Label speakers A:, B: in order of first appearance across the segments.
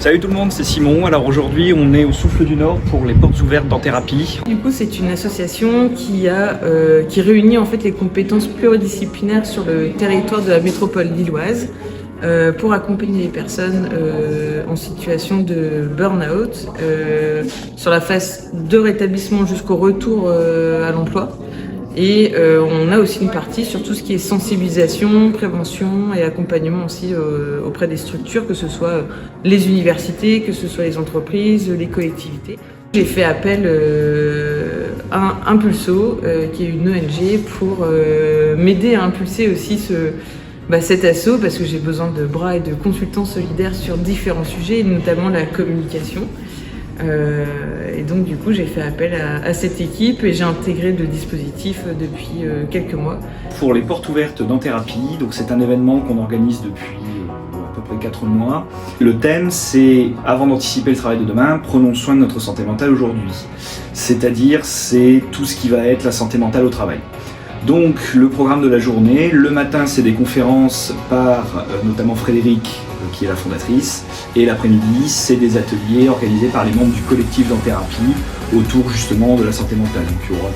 A: Salut tout le monde, c'est Simon. Alors aujourd'hui, on est au Souffle du Nord pour les portes ouvertes d'Anthérapie.
B: Du coup, c'est une association qui réunit en fait les compétences pluridisciplinaires sur le territoire de la métropole lilloise pour accompagner les personnes en situation de burn-out sur la phase de rétablissement jusqu'au retour à l'emploi. Et on a aussi une partie sur tout ce qui est sensibilisation, prévention et accompagnement aussi auprès des structures, que ce soit les universités, que ce soit les entreprises, les collectivités. J'ai fait appel à Impulso, qui est une ONG, pour m'aider à impulser aussi cet assaut, parce que j'ai besoin de bras et de consultants solidaires sur différents sujets, notamment la communication. Et donc du coup j'ai fait appel à cette équipe et j'ai intégré le dispositif depuis quelques mois.
A: Pour les portes ouvertes d'Anthérapie, donc c'est un événement qu'on organise depuis à peu près 4 mois. Le thème c'est « Avant d'anticiper le travail de demain, prenons soin de notre santé mentale aujourd'hui ». C'est-à-dire c'est tout ce qui va être la santé mentale au travail. Donc le programme de la journée, le matin c'est des conférences par notamment Frédéric, qui est la fondatrice, et l'après-midi c'est des ateliers organisés par les membres du collectif d'Anthérapie autour justement de la santé mentale. Donc il y aura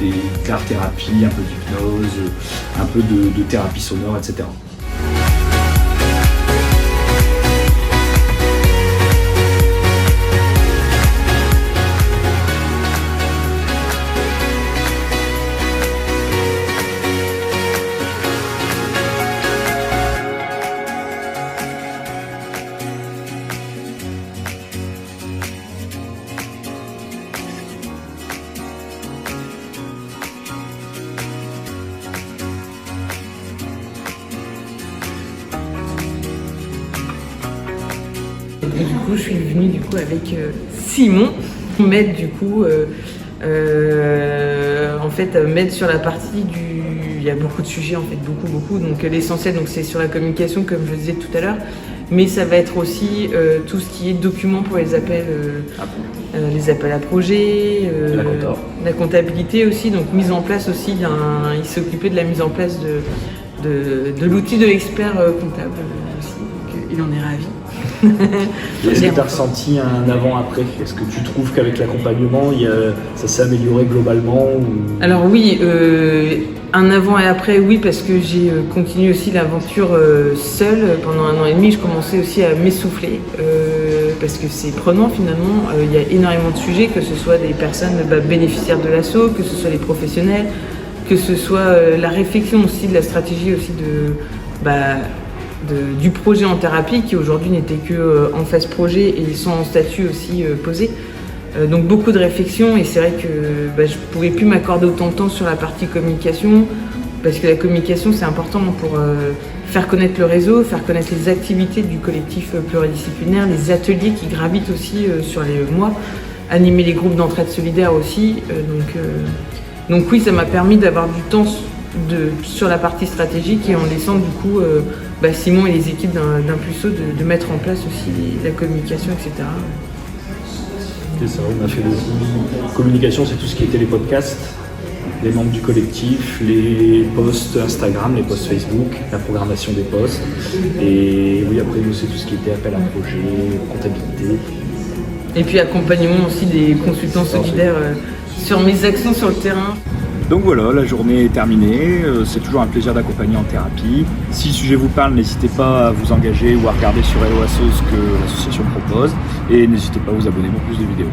A: des clair-thérapies, un peu d'hypnose, un peu de thérapie sonore, etc.
B: Et du coup, je suis venue avec Simon, m'aide m'aide sur la partie il y a beaucoup de sujets en fait, beaucoup. Donc l'essentiel, c'est sur la communication comme je le disais tout à l'heure, mais ça va être aussi tout ce qui est documents pour les appels à projets, la comptabilité aussi. Donc mise en place aussi, il s'est occupé de la mise en place de l'outil de l'expert comptable aussi. Donc, il en est ravi.
C: Est-ce que tu as ressenti un avant-après? Est-ce que tu trouves qu'avec l'accompagnement, ça s'est amélioré globalement
B: Alors oui, un avant et après, oui, parce que j'ai continué aussi l'aventure seule pendant 1 an et demi. Je commençais aussi à m'essouffler, parce que c'est prenant finalement. Il y a énormément de sujets, que ce soit des personnes bénéficiaires de l'asso, que ce soit les professionnels, que ce soit la réflexion aussi de la stratégie aussi du projet en thérapie, qui aujourd'hui n'était que en phase projet et sans statut aussi posé. Donc beaucoup de réflexion, et c'est vrai que je ne pouvais plus m'accorder autant de temps sur la partie communication, parce que la communication c'est important pour faire connaître le réseau, faire connaître les activités du collectif pluridisciplinaire, les ateliers qui gravitent aussi sur les mois, animer les groupes d'entraide solidaire aussi. Donc oui, ça m'a permis d'avoir du temps sur la partie stratégique, et en laissant du coup Simon et les équipes d'Impulso de mettre en place aussi la communication, etc.
C: C'est ça, on a fait beaucoup. Communication, c'est tout ce qui était les podcasts, les membres du collectif, les posts Instagram, les posts Facebook, la programmation des posts. Et oui, après nous, c'est tout ce qui était appel à projet, comptabilité.
B: Et puis accompagnement aussi des consultants solidaires sur mes actions sur le terrain.
A: Donc voilà, la journée est terminée, c'est toujours un plaisir d'accompagner en thérapie. Si le sujet vous parle, n'hésitez pas à vous engager ou à regarder sur Hello Asso ce que l'association propose, et n'hésitez pas à vous abonner pour plus de vidéos.